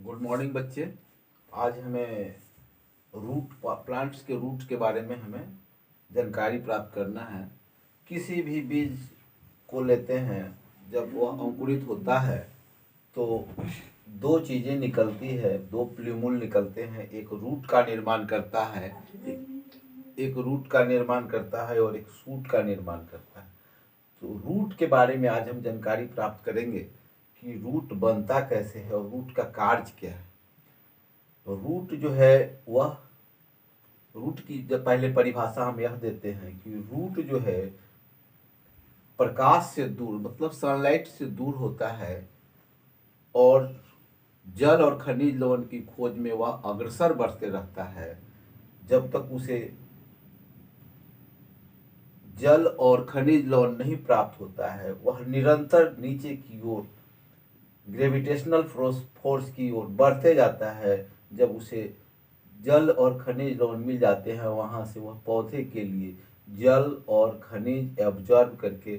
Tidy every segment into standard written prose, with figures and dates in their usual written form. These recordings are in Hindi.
गुड मॉर्निंग बच्चे। आज हमें प्लांट्स के रूट के बारे में हमें जानकारी प्राप्त करना है। किसी भी बीज को लेते हैं, जब वह अंकुरित होता है तो दो चीज़ें निकलती है, दो प्ल्यूमुल निकलते हैं। एक रूट का निर्माण करता है, एक रूट का निर्माण करता है और एक शूट का निर्माण करता है। तो रूट के बारे में आज हम जानकारी प्राप्त करेंगे कि रूट बनता कैसे है और रूट का कार्य क्या है। रूट जो है वह रूट की जब पहले परिभाषा हम यह देते हैं कि रूट जो है प्रकाश से दूर, मतलब सनलाइट से दूर होता है और जल और खनिज लवण की खोज में वह अग्रसर बढ़ते रहता है। जब तक उसे जल और खनिज लवण नहीं प्राप्त होता है, वह निरंतर नीचे की ओर ग्रेविटेशनल फोर्स की ओर बढ़ते जाता है। जब उसे जल और खनिज लवण मिल जाते हैं, वहाँ से वह पौधे के लिए जल और खनिज एब्जॉर्ब करके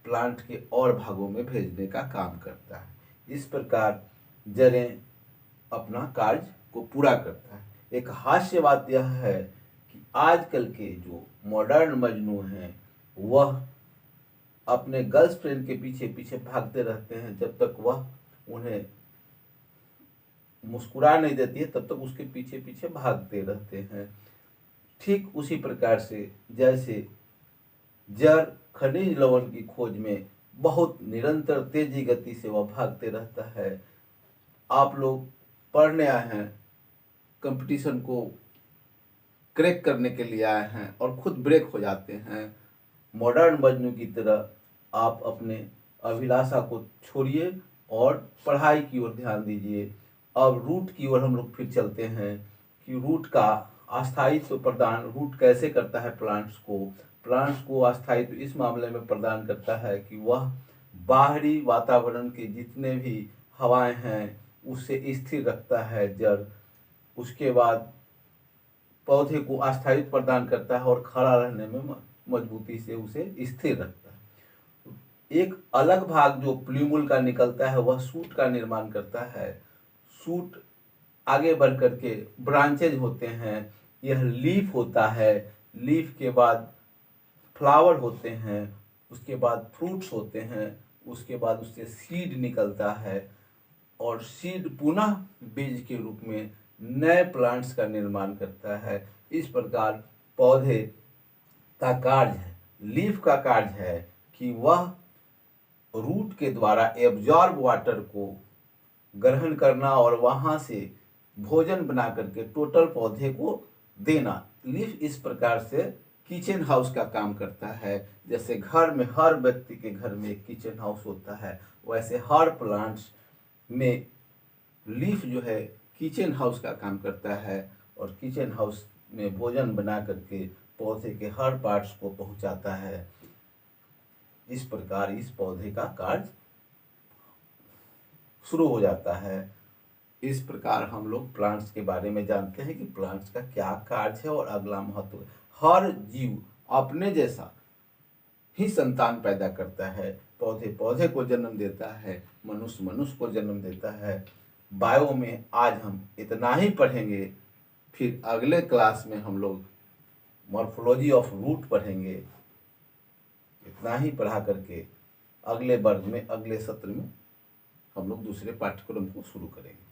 प्लांट के और भागों में भेजने का काम करता है। इस प्रकार जड़ें अपना कार्य को पूरा करता है। एक हास्य बात यह है कि आजकल के जो मॉडर्न मजनू हैं वह अपने गर्लफ्रेंड के पीछे पीछे भागते रहते हैं। जब तक वह उन्हें मुस्कुरा नहीं देती है तब तक उसके पीछे पीछे भागते रहते हैं। ठीक उसी प्रकार से जैसे जड़ खनिज लवण की खोज में बहुत निरंतर तेजी गति से वह भागते रहता है। आप लोग पढ़ने आए हैं, कंपटीशन को क्रैक करने के लिए आए हैं और खुद ब्रेक हो जाते हैं। मॉडर्न मजनू की तरह आप अपने अभिलाषा को छोड़िए और पढ़ाई की ओर ध्यान दीजिए। अब रूट की ओर हम लोग फिर चलते हैं कि रूट का अस्थायित्व प्रदान रूट कैसे करता है प्लांट्स को अस्थायित्व इस मामले में प्रदान करता है कि वह बाहरी वातावरण के जितने भी हवाएं हैं उससे स्थिर रखता है जड़। उसके बाद पौधे को अस्थायित्व प्रदान करता है और खड़ा रहने में मजबूती से उसे स्थिर रखता है। एक अलग भाग जो प्ल्यूमुल का निकलता है वह शूट का निर्माण करता है। शूट आगे बढ़ करके ब्रांचेज होते हैं। यह लीफ होता है, लीफ के बाद फ्लावर होते हैं, उसके बाद फ्रूट्स होते हैं, उसके बाद उससे सीड निकलता है और सीड पुनः बीज के रूप में नए प्लांट्स का निर्माण करता है। इस प्रकार पौधे का कार्य है, लीफ का कार्य है कि वह रूट के द्वारा एब्जॉर्ब वाटर को ग्रहण करना और वहाँ से भोजन बना करके टोटल पौधे को देना। लीफ इस प्रकार से किचन हाउस का काम करता है। जैसे घर में हर व्यक्ति के घर में एक किचन हाउस होता है, वैसे हर प्लांट्स में लीफ जो है किचन हाउस का काम करता है और किचन हाउस में भोजन बना करके पौधे के हर पार्ट्स को पहुंचाता है। इस प्रकार इस पौधे का कार्य शुरू हो जाता है। इस प्रकार हम लोग प्लांट्स के बारे में जानते हैं कि प्लांट्स का क्या कार्य है और अगला महत्व है। हर जीव अपने जैसा ही संतान पैदा करता है। पौधे पौधे को जन्म देता है, मनुष्य मनुष्य को जन्म देता है। बायो में आज हम इतना ही पढ़ेंगे, फिर अगले क्लास में हम लोग मॉर्फोलॉजी ऑफ रूट पढ़ेंगे। इतना ही पढ़ा करके अगले वर्ग में, अगले सत्र में हम लोग दूसरे पाठ्यक्रम को शुरू करेंगे।